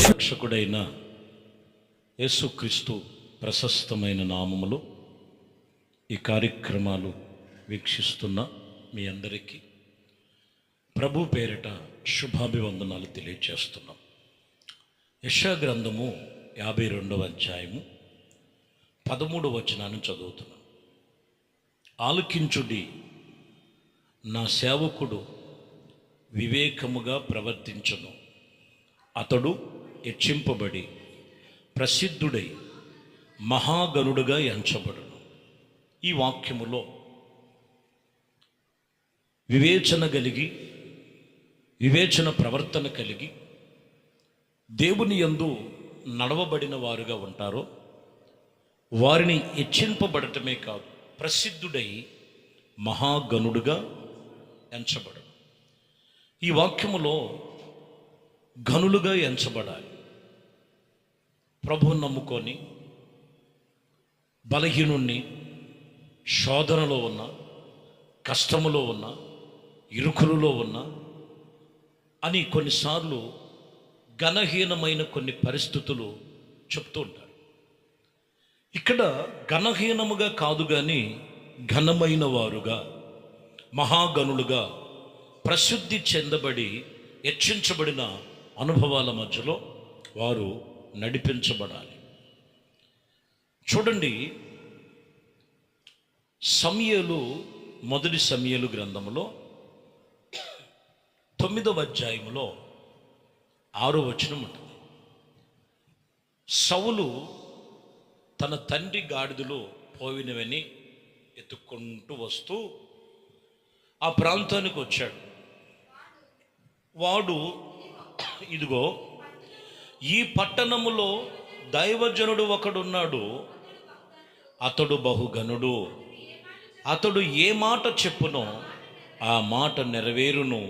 రక్షకుడైన యేసుక్రీస్తు ప్రశస్తమైన నామములో ఈ కార్యక్రమాలు వీక్షిస్తున్న మీ అందరికీ ప్రభు పేరిట శుభాభివందనాలు తెలియజేస్తున్నాం. యెషయా గ్రంథము 52వ అధ్యాయము 13వ వచనాన్ని చదువుతున్నాం. ఆలకించుడి, నా సేవకుడు వివేకముగా ప్రవర్తించును, అతడు హెచ్చింపబడి ప్రసిద్ధుడై మహాగణుడుగా ఎంచబడును. ఈ వాక్యములో వివేచన కలిగి, వివేచన ప్రవర్తన కలిగి దేవుని యందు నడవబడిన వారుగా ఉంటారో వారిని హెచ్చింపబడటమే కాదు, ప్రసిద్ధుడై మహాగణుడుగా ఎంచబడును. ఈ వాక్యములో ఘనులుగా ఎంచబడాలి. ప్రభువుని నమ్ముకొని బలహీనుణ్ణి, శోధనలో ఉన్న, కష్టములో ఉన్న, ఇరుకులలో ఉన్న అని కొన్నిసార్లు ఘనహీనమైన కొన్ని పరిస్థితులు చెప్తూ ఉంటారు. ఇక్కడ ఘనహీనముగా కాదు కానీ ఘనమైన వారుగా, మహాగణులుగా ప్రసిద్ధి చెందబడి హెచ్చించబడిన అనుభవాల మధ్యలో వారు నడిపించబడాలి. చూడండి, సమూయేలు, మొదటి సమూయేలు గ్రంథములో 9వ అధ్యాయములో 6వ వచనం ఉంటుంది. సౌలు తన తండ్రి గాడిదలు పోయినవని ఎత్తుక్కుంటూ వస్తూ ఆ ప్రాంతానికి వచ్చాడు. వాడు, ఇదిగో ఈ పట్టణములో దైవజనుడు ఒకడున్నాడు, అతడు బహుఘనుడు, అతడు ఏ మాట చెప్పునో ఆ మాట నెరవేరును,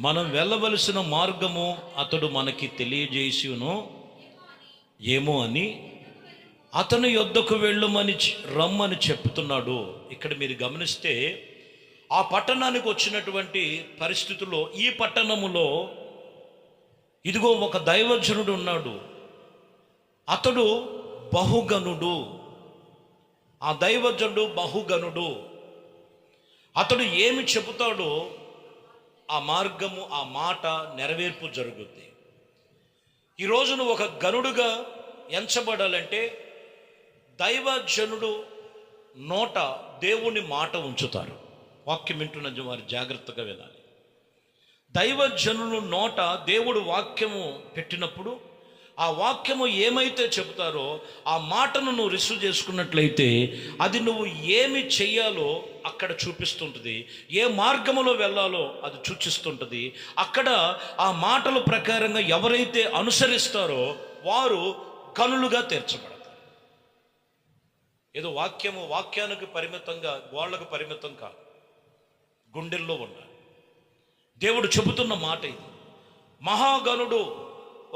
మనం వెళ్ళవలసిన మార్గము అతడు మనకి తెలియజేసిను ఏమో అని అతని యొద్దకు వెళ్ళమని రమ్మని చెప్తున్నాడు. ఇక్కడ మీరు గమనిస్తే ఆ పట్టణానికి వచ్చినటువంటి పరిస్థితుల్లో ఈ పట్టణములో ఇదిగో ఒక దైవజనుడు ఉన్నాడు, అతడు బహుగనుడు. ఆ దైవజనుడు బహుగనుడు. అతడు ఏమి చెబుతాడో ఆ మార్గము, ఆ మాట నెరవేర్పు జరుగుద్ది. ఈ రోజున ఒక గనుడుగా ఎంచబడాలంటే దైవజనుడు నోట దేవుని మాట ఉంచుతారు. వాక్యం వింటున్న వారు జాగ్రత్తగా వినాలి. దైవజనులు నోట దేవుడు వాక్యము పెట్టినప్పుడు ఆ వాక్యము ఏమైతే చెబుతారో ఆ మాటను నువ్వు రిసీవ్ చేసుకున్నట్లయితే అది నువ్వు ఏమి చెయ్యాలో అక్కడ చూపిస్తుంటుంది, ఏ మార్గములో వెళ్ళాలో అది సూచిస్తుంటుంది. అక్కడ ఆ మాటల ప్రకారంగా ఎవరైతే అనుసరిస్తారో వారు కనులుగా తీర్చబడతారు. ఏదో వాక్యానికి పరిమితంగా, గోళ్లకు పరిమితం కాదు, గుండెల్లో ఉండాలి. దేవుడు చెబుతున్న మాట ఇది. మహాగణుడు,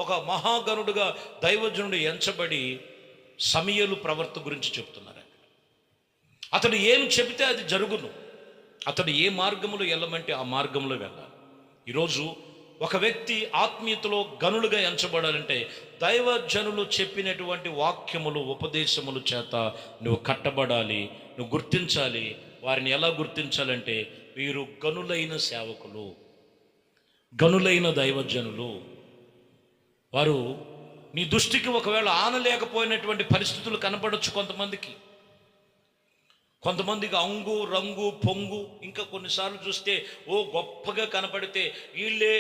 ఒక మహాగణుడుగా దైవజనుడు ఎంచబడి సమూయేలు ప్రవర్తన గురించి చెప్తున్నారు. అతడు ఏం చెబితే అది జరుగును, అతడు ఏ మార్గంలో వెళ్ళమంటే ఆ మార్గంలో వెళ్ళాలి. ఈరోజు ఒక వ్యక్తి ఆత్మీయతలో గనులుగా ఎంచబడాలంటే దైవజనులు చెప్పినటువంటి వాక్యములు, ఉపదేశములు చేత నువ్వు కట్టబడాలి, నువ్వు గుర్తించాలి. వారిని ఎలా గుర్తించాలంటే వీరు గనులైన సేవకులు, గనులైన దైవజనులు. వారు నీ దృష్టికి ఒకవేళ ఆనలేకపోయినటువంటి పరిస్థితులు కనపడవచ్చు కొంతమందికి. కొంతమందికి అంగు రంగు పొంగు, ఇంకా కొన్నిసార్లు చూస్తే గొప్పగా కనపడితే వీళ్ళే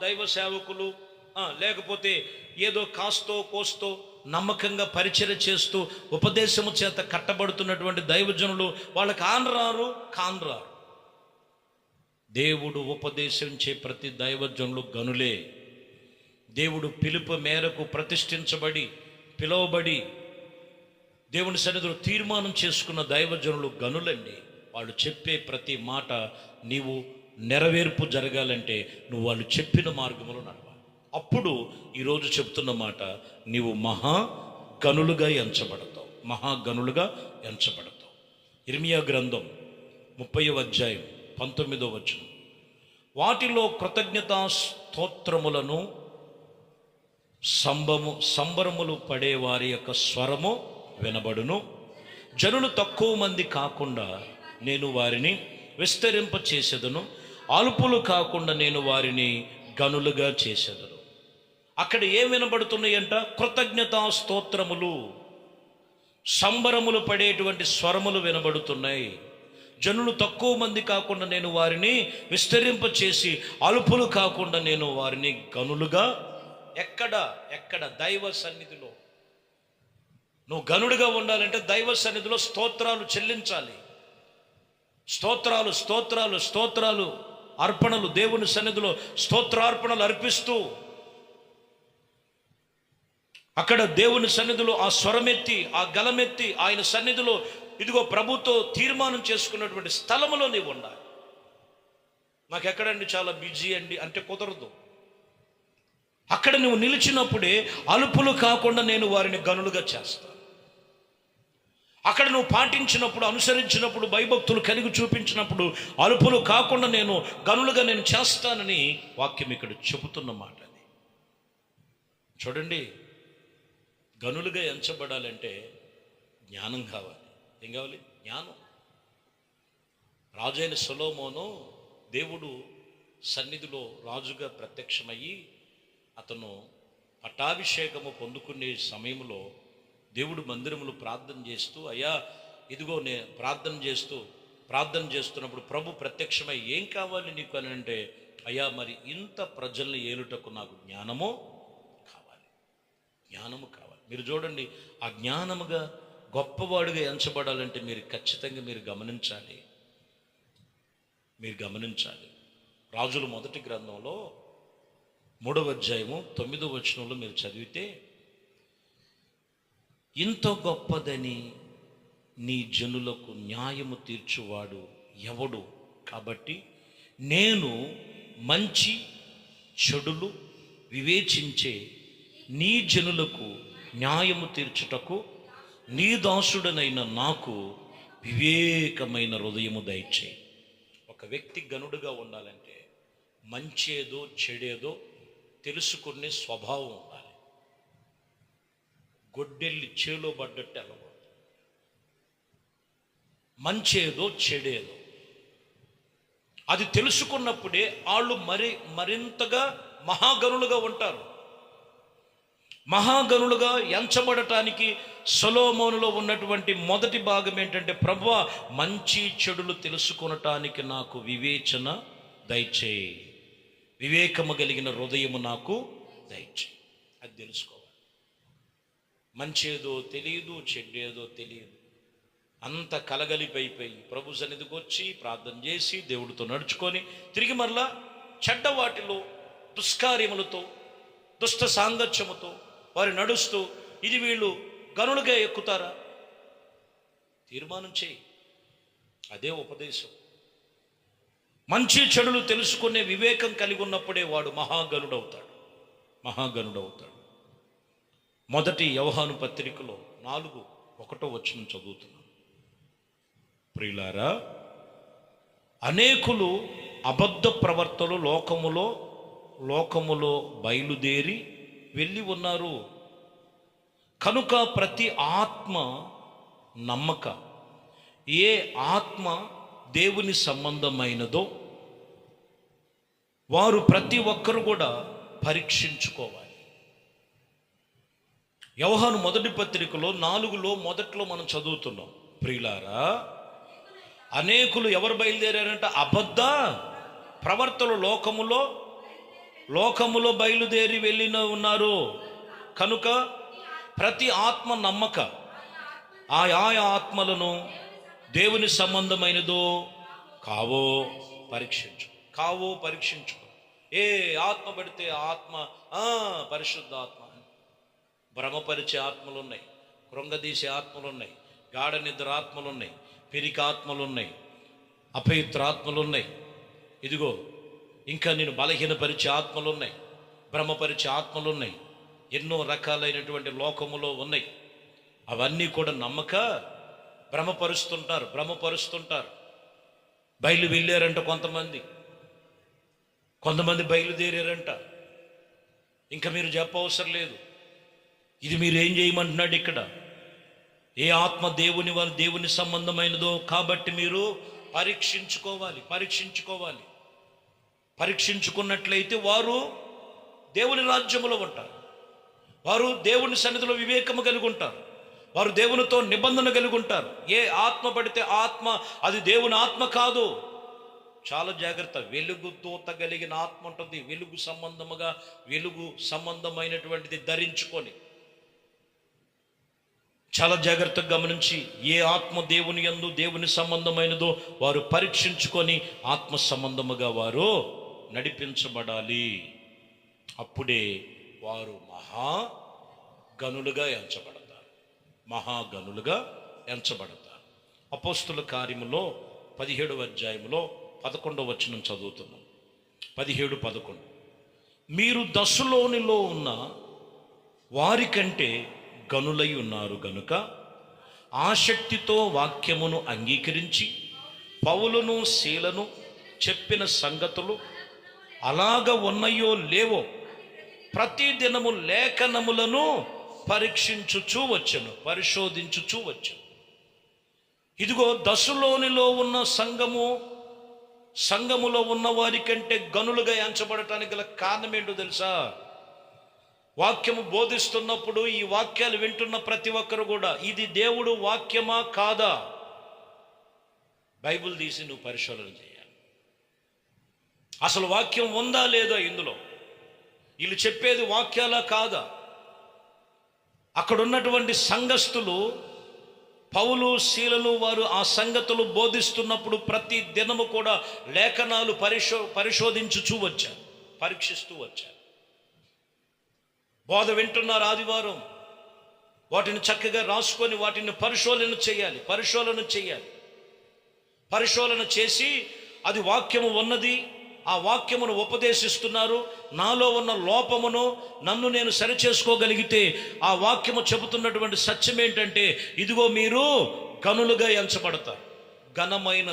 దైవ సేవకులు, లేకపోతే ఏదో కాస్తో కోస్తో నమ్మకంగా పరిచయం చేస్తూ ఉపదేశము చేత కట్టబడుతున్నటువంటి దైవజనులు వాళ్ళకి కానరారు. దేవుడు ఉపదేశించే ప్రతి దైవజనులు గనులే. దేవుడు పిలుపు మేరకు ప్రతిష్ఠించబడి పిలువబడి దేవుని సన్నిధిలో తీర్మానం చేసుకున్న దైవజనులు గనులండి. వాళ్ళు చెప్పే ప్రతి మాట నీవు నెరవేర్పు జరగాలంటే నువ్వు వాళ్ళు చెప్పిన మార్గంలో నడవాలి. అప్పుడు ఈరోజు చెప్తున్న మాట, నీవు మహాగనులుగా ఎంచబడతావు. మహాగనులుగా ఎంచబడతావు. ఇర్మియా గ్రంథం 30వ అధ్యాయం 19వ వచనం, వాటిలో కృతజ్ఞతా స్తోత్రములను సంబరములు పడే వారి యొక్క స్వరము వినబడును. జనులు తక్కువ మంది కాకుండా నేను వారిని విస్తరింప చేసేదను, అల్పులు కాకుండా నేను వారిని గనులుగా చేసేదను. అక్కడ ఏం వినబడుతున్నాయంట? కృతజ్ఞతా స్తోత్రములు, సంబరములు పడేటువంటి స్వరములు వినబడుతున్నాయి. జనులు తక్కువ మంది కాకుండా నేను వారిని విస్తరింప చేసి, అల్పులు కాకుండా నేను వారిని గనులుగా. ఎక్కడ దైవ సన్నిధిలో నువ్వు గనుడిగా ఉండాలంటే దైవ సన్నిధిలో స్తోత్రాలు చెల్లించాలి. స్తోత్రాలు అర్పణలు, దేవుని సన్నిధిలో స్తోత్రార్పణలు అర్పిస్తూ అక్కడ దేవుని సన్నిధిలో ఆ స్వరమెత్తి, ఆ గలమెత్తి ఆయన సన్నిధిలో ఇదిగో ప్రభుతో తీర్మానం చేసుకున్నటువంటి స్థలములో నీవు ఉండాలి. నాకెక్కడండి చాలా బిజీ అండి అంటే కుదరదు. అక్కడ నువ్వు నిలిచినప్పుడే అలుపులు కాకుండా నేను వారిని గనులుగా చేస్తాను. అక్కడ నువ్వు పాటించినప్పుడు, అనుసరించినప్పుడు, భయభక్తులు కలిగి చూపించినప్పుడు అలుపులు కాకుండా నేను గనులుగా నేను చేస్తానని వాక్యం ఇక్కడ చెబుతున్న మాట. అది చూడండి, గనులుగా ఎంచబడాలంటే జ్ఞానం కావాలి. ఏం కావాలి? జ్ఞానం. రాజైన సొలొమోను దేవుడు సన్నిధిలో రాజుగా ప్రత్యక్షమయ్యి అతను పట్టాభిషేకము పొందుకునే సమయంలో దేవుడు మందిరములు ప్రార్థన చేస్తూ, అయ్యా ఇదిగో ప్రార్థన చేస్తున్నప్పుడు ప్రభు ప్రత్యక్షమై ఏం కావాలి నీకు అని అంటే, అయ్యా మరి ఇంత ప్రజల్ని ఏలుటకు నాకు జ్ఞానము కావాలి. మీరు చూడండి, ఆ జ్ఞానముగా గొప్పవాడుగా ఎంచబడాలంటే మీరు ఖచ్చితంగా మీరు గమనించాలి. రాజుల మొదటి గ్రంథంలో 3వ అధ్యాయము 9వ వచనంలో మీరు చదివితే, ఇంత గొప్పదని నీ జనులకు న్యాయము తీర్చువాడు ఎవడు? కాబట్టి నేను మంచి చెడులు వివేచించే నీ జనులకు న్యాయము తీర్చుటకు నీ దాసుడనైన నాకు వివేకమైన హృదయము దయచేయి. ఒక వ్యక్తి గనుడుగా ఉండాలంటే మంచేదో చెడేదో తెలుసుకునే స్వభావం ఉండాలి. గొడ్డెల్లి చేలో పడ్డట్టు అలవాటు. మంచేదో చెడేదో అది తెలుసుకున్నప్పుడే వాళ్ళు మరింతగా మహాగనులుగా ఉంటారు. మహాగనులుగా ఎంచబడటానికి సొలొమోనులో ఉన్నటువంటి మొదటి భాగం ఏంటంటే, ప్రభువా మంచి చెడులు తెలుసుకొనటానికి నాకు వివేచన దయచేయి, వివేకము కలిగిన హృదయము నాకు దయచేయి. అది తెలుసుకోవాలి. మంచేదో తెలియదు, చెడ్డేదో తెలియదు, అంత కలగలిపైపోయి ప్రభు సన్నిధికి వచ్చి ప్రార్థన చేసి దేవుడితో నడుచుకొని తిరిగి మరలా చెడ్డ వాటిలో దుష్కార్యములతో దుష్ట సాంగత్యముతో వారు నడుస్తూ ఇది వీళ్ళు గనులుగా ఎక్కుతారా? తీర్మానం చేయి. అదే ఉపదేశం. మంచి చెడులు తెలుసుకునే వివేకం కలిగి ఉన్నప్పుడే వాడు మహాగనుడవుతాడు. మొదటి యోహాను పత్రికలో 4:1 వచనం చదువుతున్నాను. ప్రియులారా, అనేకులు అబద్ధ ప్రవర్తలు లోకములో బయలుదేరి వెళ్ళి ఉన్నారు. కనుక ప్రతి ఆత్మ నమ్మక, ఏ ఆత్మ దేవుని సంబంధమైనదో వారు ప్రతి ఒక్కరు కూడా పరీక్షించుకోవాలి. యోహాను మొదటి పత్రికలో 4లో మొదట్లో మనం చదువుతున్నాం. ప్రియులారా, అనేకులు ఎవరు బయలుదేరారంట? అబద్ధ ప్రవర్తలు లోకములో బయలుదేరి వెళ్ళిన ఉన్నారు. కనుక ప్రతి ఆత్మ నమ్మక ఆయా ఆత్మలను దేవుని సంబంధమైనదో కావో పరీక్షించుకో. ఏ ఆత్మ పడితే ఆత్మ పరిశుద్ధ ఆత్మ అని భ్రమపరిచే ఆత్మలు ఉన్నాయి, కృంగదీసే ఆత్మలు ఉన్నాయి, గాఢ నిద్ర ఆత్మలు ఉన్నాయి, పిరికి ఆత్మలు ఉన్నాయి, అపవిత్ర ఆత్మలు ఉన్నాయి. ఇదిగో ఇంకా నేను బలహీనపరిచే ఆత్మలు ఉన్నాయి, భ్రమపరిచే ఆత్మలు ఉన్నాయి, ఎన్నో రకాలైనటువంటి లోకములో ఉన్నాయి. అవన్నీ కూడా నమ్మక భ్రమపరుస్తుంటారు. బయలు వెళ్ళారంట కొంతమంది బయలుదేరారంట. ఇంకా మీరు చెప్పవసరం లేదు. ఇది మీరు ఏం చేయమంటున్నాడు ఇక్కడ? ఏ ఆత్మ దేవుని సంబంధమైనదో కాబట్టి మీరు పరీక్షించుకోవాలి. పరీక్షించుకున్నట్లయితే వారు దేవుని రాజ్యములో ఉంటారు. వారు దేవుని సన్నిధిలో వివేకము కలిగి ఉంటారు. వారు దేవునితో నిబంధన కలిగి ఉంటారు. ఏ ఆత్మ పడితే ఆత్మ అది దేవుని ఆత్మ కాదు. చాలా జాగ్రత్త. వెలుగు దూత కలిగిన ఆత్మ ఉంటుంది. వెలుగు సంబంధమైనటువంటిది ధరించుకొని చాలా జాగ్రత్తగా గమనించి ఏ ఆత్మ దేవుని యందు దేవుని సంబంధమైనదో వారు పరీక్షించుకొని ఆత్మ సంబంధముగా వారు నడిపించబడాలి. అప్పుడే వారు మహాగణులుగా ఎంచబడతారు. అపోస్తుల కార్యములో 17వ అధ్యాయములో 11వ వచనం చదువుతున్నాం. 17-11. మీరు దశలోనిలో ఉన్న వారికంటే గనులై ఉన్నారు గనుక ఆసక్తితో వాక్యమును అంగీకరించి పౌలును శీలను చెప్పిన సంగతులు అలాగ ఉన్నాయో లేవో ప్రతి దినము లేఖనములను పరిశోధించుచూ వచ్చను. ఇదిగో దశలోనిలో ఉన్న సంఘములో ఉన్న వారి కంటే గనులుగా ఎంచబడటానికి గల కారణం ఏంటో తెలుసా? వాక్యము బోధిస్తున్నప్పుడు ఈ వాక్యాలు వింటున్న ప్రతి ఒక్కరు కూడా ఇది దేవుడు వాక్యమా కాదా బైబిల్ తీసి నువ్వు పరిశోధన చేయాలి. అసలు వాక్యం ఉందా లేదా ఇందులో? వీళ్ళు చెప్పేది వాక్యాలా కాదా? అక్కడ ఉన్నటువంటి సంఘస్థులు పౌలు శీలలు వారు ఆ సంగతులు బోధిస్తున్నప్పుడు ప్రతి దినము కూడా లేఖనాలు పరీక్షిస్తూ వచ్చారు. బోధ వింటున్నారు ఆదివారం, వాటిని చక్కగా రాసుకొని వాటిని పరిశోధన చేసి అది వాక్యము ఉన్నది, ఆ వాక్యమును ఉపదేశిస్తున్నారు. నాలో ఉన్న లోపమును నన్ను నేను సరిచేసుకోగలిగితే ఆ వాక్యము చెబుతున్నటువంటి సత్యం ఏంటంటే ఇదిగో మీరు గనులుగా ఎంచబడతారు, ఘనమైన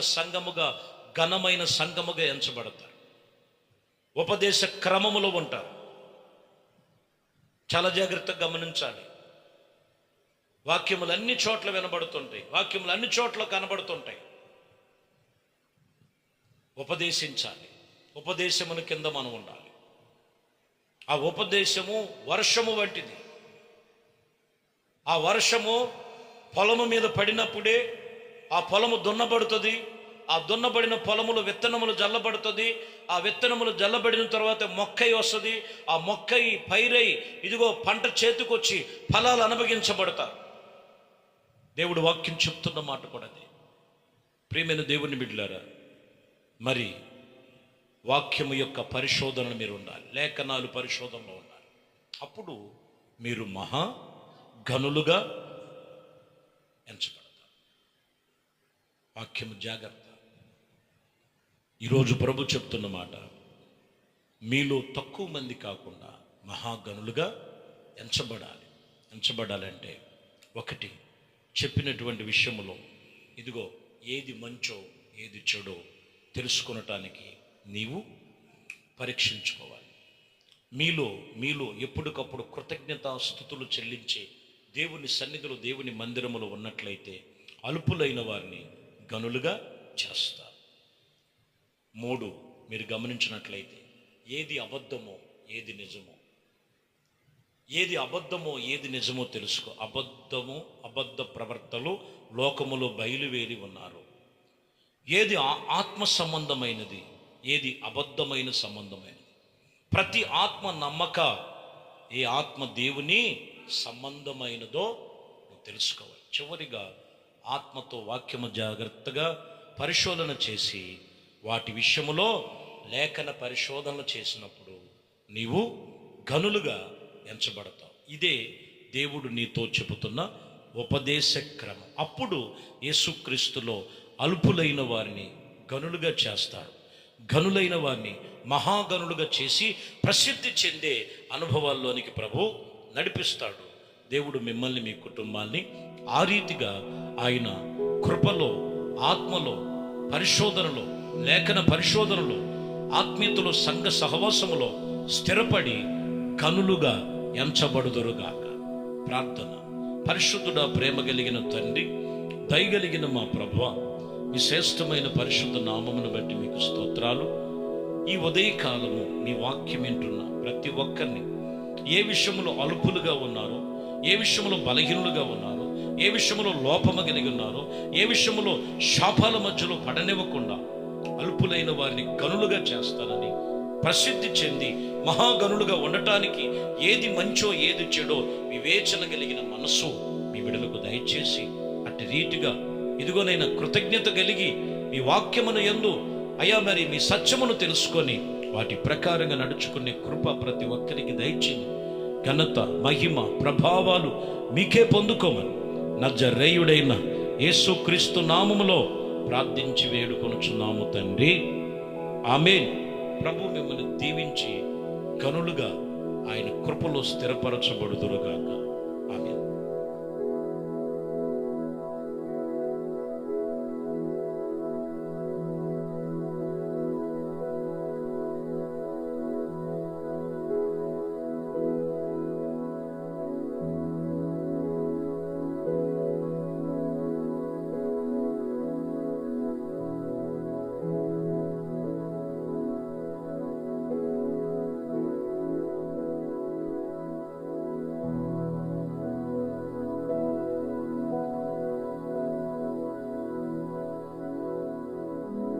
సంఘముగా ఎంచబడతారు, ఉపదేశ క్రమములో ఉంటారు. చాలా జాగ్రత్తగా గమనించాలి. వాక్యములు అన్ని చోట్ల వినబడుతుంటాయి, వాక్యములు అన్ని చోట్ల కనబడుతుంటాయి. ఉపదేశించాలి. ఉపదేశమును కింద మనం ఉండాలి. ఆ ఉపదేశము వర్షము వంటిది. ఆ వర్షము పొలము మీద పడినప్పుడే ఆ పొలము దున్నబడుతుంది. ఆ దున్నబడిన పొలములు విత్తనములు జల్లబడుతుంది. ఆ విత్తనములు జల్లబడిన తర్వాత మొక్కై వస్తుంది. ఆ మొక్కై పైరై ఇదిగో పంట చేతికొచ్చి ఫలాలు అనుభవించబడతారు. దేవుడు వాక్యం చెప్తున్న మాట కూడా అదే. ప్రియమైన దేవుని బిడ్డలారా, మరి వాక్యము యొక్క పరిశోధనలు మీరు ఉండాలి, లేఖనాలు పరిశోధనలో ఉండాలి. అప్పుడు మీరు మహా ఘనులుగా ఎంచబడతారు. వాక్యము జాగ్రత్త. ఈరోజు ప్రభు చెప్తున్న మాట, మీలో తక్కువ మంది కాకుండా మహాగణులుగా ఎంచబడాలంటే ఒకటి, చెప్పినటువంటి విషయములో ఇదిగో ఏది మంచో ఏది చెడో తెలుసుకొనటానికి నీవు పరీక్షించుకోవాలి. మీలో ఎప్పటికప్పుడు కృతజ్ఞతాస్తుతులు చెల్లించే దేవుని సన్నిధిలో దేవుని మందిరములో ఉన్నట్లయితే అల్పులైన వారిని గనులుగా చేస్తారు. 3, మీరు గమనించినట్లయితే ఏది అబద్ధమో ఏది నిజమో తెలుసుకో. అబద్ధ ప్రవర్తలు లోకములో బయలువేరి ఉన్నారు. ఏది ఆత్మ సంబంధమైనది, ఏది అబద్ధమైన సంబంధమైనది. ప్రతి ఆత్మ నమ్మక ఏ ఆత్మ దేవుని సంబంధమైనదో నువ్వు తెలుసుకోవాలి. చివరిగా ఆత్మతో వాక్యము జాగ్రత్తగా పరిశోధన చేసి వాటి విషయములో లేఖన పరిశోధనలు చేసినప్పుడు నీవు గనులుగా ఎంచబడతావు. ఇదే దేవుడు నీతో చెబుతున్న ఉపదేశ క్రమం. అప్పుడు యేసుక్రీస్తులో అల్పులైన వారిని గనులుగా చేస్తాడు. గనులైన వారిని మహాగనులుగా చేసి ప్రసిద్ధి చెందే అనుభవాల్లోనికి ప్రభు నడిపిస్తాడు. దేవుడు మిమ్మల్ని, మీ కుటుంబాన్ని ఆ రీతిగా ఆయన కృపలో, ఆత్మలో, పరిశోధనలో, లేఖన పరిశోధనలో, ఆత్మీయతలో, సంఘ సహవాసములో స్థిరపడి గనులుగా ఎంచబడుదురుగాక. ప్రార్థన. పరిశుద్ధుడా, ప్రేమ కలిగిన తండ్రి, దయగలిగిన మా ప్రభువా, మీ శ్రేష్టమైన పరిశుద్ధ నామమును బట్టి మీకు స్తోత్రాలు. ఈ ఉదయకాలము మీ వాక్యం వింటున్న ప్రతి ఒక్కరిని ఏ విషయంలో అలుపులుగా ఉన్నారో, ఏ విషయంలో బలహీనులుగా ఉన్నారో, ఏ విషయంలో లోపము కలిగి ఉన్నారో, ఏ విషయంలో శాపాల మధ్యలో పడనివ్వకుండా అల్పులైన వారిని గనులుగా చేస్తానని ప్రసిద్ధి చెంది మహాగనులుగా ఉండటానికి ఏది మంచో ఏది చెడో వివేచన కలిగిన మనస్సు మీ బిడ్డలకు దయచేసి అట్టి రీతిగా ఇదిగోనైనా కృతజ్ఞత కలిగి మీ వాక్యమును యందు అయ్యా మరి మీ సత్యమును తెలుసుకొని వాటి ప్రకారంగా నడుచుకునే కృప ప్రతి ఒక్కరికి దయచేయండి. ఘనత, మహిమ, ప్రభావాలు మీకే పొందుకోమని నజరేయుడైన యేసుక్రీస్తు నామములో ప్రార్థించి వేడుకొనుచున్నాము తండ్రి. ఆమేన్. ప్రభు మిమ్మల్ని దీవించి గనులుగా ఆయన కృపలో స్థిరపరచబడుదురుగాక.